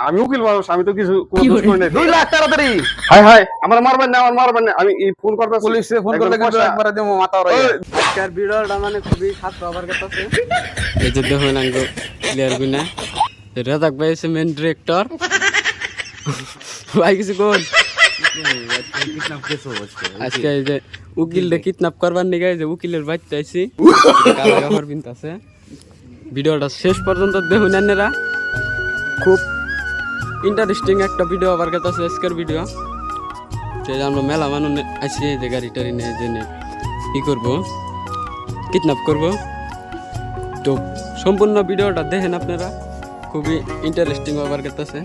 আমি উকিল মানুষ, আমি তো কিছু কোনো দোষ করি নাই। 2 লাখ তাড়াতাড়ি। হাই হাই, আমার মারবেন না, আমার মারবেন না, আমি এই ফোন করতেছি পুলিশে ফোন করলে কিন্তু একবারে দেবো মাথা উড়াইয়া। আজকের ভিডিওটা মানে খুবই খাস খবর করতেছে। এই যে দেখুন আঙ্গো ক্লিয়ার গুনা রাজাক ভাই এসে মেন ডিরেক্টর ভাই কিছু কোন আজকে এই যে উকিলরে কিডন্যাপ করবার নিগে এই যে উকিলের বাচ্চা আইছি কালা কাপড় পিনতাছে। ভিডিওটা শেষ পর্যন্ত দেখুন আপনারা, খুব ইন্টারেস্টিং একটা ভিডিও আবার কাছে আজকের ভিডিও। সেই আমরা মেলা মানুষ আইছি এই যে গাড়ি টাড়ি নিয়ে যে কি করবো, কিডন্যাপ করবো। তো সম্পূর্ণ ভিডিওটা দেখেন আপনারা, খুবই ইন্টারেস্টিং ব্যাপার করতেছে।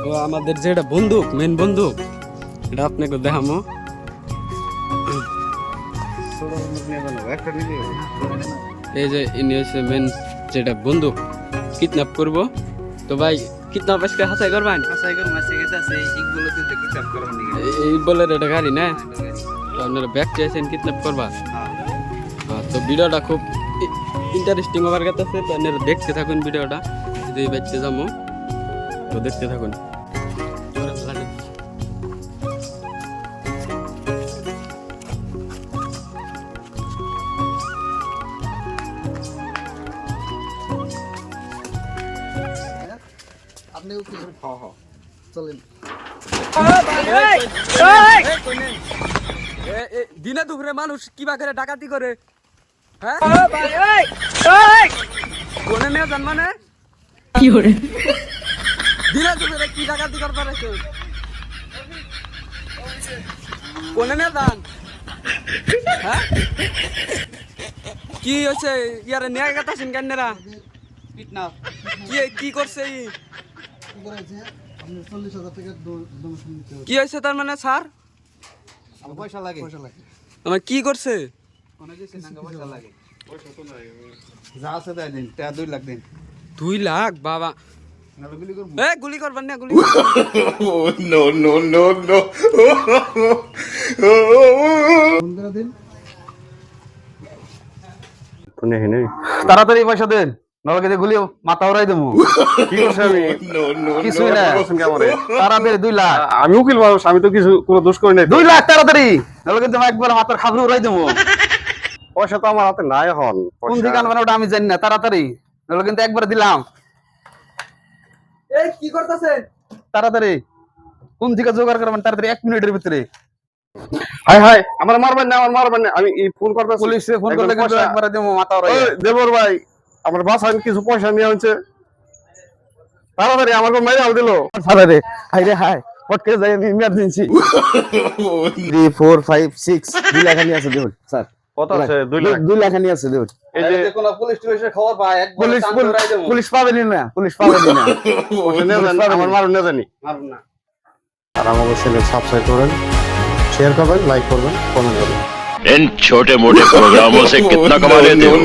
তো আমাদের যেটা বন্দুক, মেন বন্দুক, এটা আপনাকে দেখামো। এই যে ইনি হচ্ছে মেন যেটা বন্দুক কিডন্যাপ করব। তো ভাই কিডন্যাপ আজকে হাসাই করবেন? আসাই করে মাসে গেছে আছে এইগুলো কিন্তু কিডন্যাপ করার নিগে। এই বলে এটা গাড়ি না, তো আপনারা ব্যাগ চাইছেন কিডন্যাপ করবা। তো ভিডিওটা খুব ইন্টারেস্টিং হবার কথা আছে, তো আপনারা দেখতে থাকুন ভিডিওটা। যদি বাচ্চা যাবো তো দেখতে থাকুন। আপনি উকিল? হ্যাঁ চলেন। দিনে দুপুরে মানুষ কিবা করে ডাকাতি করে, হ্যাঁ কোনে নিয়ে যান মানে কি করে দিনে দুপুরে কি ডাকাতি করতে পারে, কোনে নিয়ে যান? হ্যাঁ কি হচ্ছে ইয়ারে নিয়ে গেতাছেন কেনরা? কিডন্যাপ কি করছে ই? কি করেছে? আপনি 40,000 টাকা ডোনেশন দিতে হবে। কি হয়েছে তার মানে স্যার? আমার পয়সা লাগে। পয়সা লাগে। আমার কি করছে? অনেক কিছু নাঙ্গা পয়সা লাগে। যা আছে তাই দিন, তা 2 লাখ দিন। 2 লাখ বাবা, নালে গুলি করব। এ গুলি করবেন না, গুলি ফোন করে দিন। শুনে হেনে তাড়াতাড়ি পয়সা দেন, নাহলে কিন্তু গুলি মাথা উড়াই দেবো। কি করছে? আমি কিছুই না, বলছেন কি আমারে? তাড়াতাড়ি 2 লাখ। আমি উকিল মানুষ, আমি তো কিছু কোনো দোষ করি নাই। 2 লাখ তাড়াতাড়ি, নাহলে কিন্তু একবার মাথার খাবরে উড়াই দেবো। পয়সা তো আমার হাতে নাই এখন। কোন দিকে আনবেন ওটা আমি জানি না, তাড়াতাড়ি, নাহলে কিন্তু একবার দিলাম। এই কি করতেছেন? তাড়াতাড়ি কোন দিকে জোগাড় করবেন, তাড়াতাড়ি 1 মিনিটের ভিতরে। হাই হাই, আমার মারবেন না, আমার মারবেন না, আমি এই ফোন করতেছি পুলিশে ফোন করলে কিন্তু একবারে দেবো মাথা উড়াইয়া। দেবর ভাই, আমার বাসায় কিছু পয়সা নিয়ে হচ্ছে, তাড়াতাড়ি আমাকে মেরে আল দিল। তাড়াতাড়ি হাই রে হাই, পটকে যাই, আমি ইমার্জেন্সি। 3 4 5 6 2 লাখ নিয়ে আছে দেখুন স্যার। কত আছে? 2 লাখ। 2 লাখ নিয়ে আছে দেখুন। এই যে কোন পুলিশ টুলিশের খবর পায়, একবার পুলিশ পাবেনি না, পুলিশ পাবেনি না। পয়সা নিয়ে যান, আমার মারুন না জানি। মারব না। আর আমাকে চ্যানেল সাবস্ক্রাইব করবেন, शेयर करবেন, लाइक করবেন, कमेंट করবেন। इन छोटे मोटे प्रोग्रामों से कितना कमा लेते हो?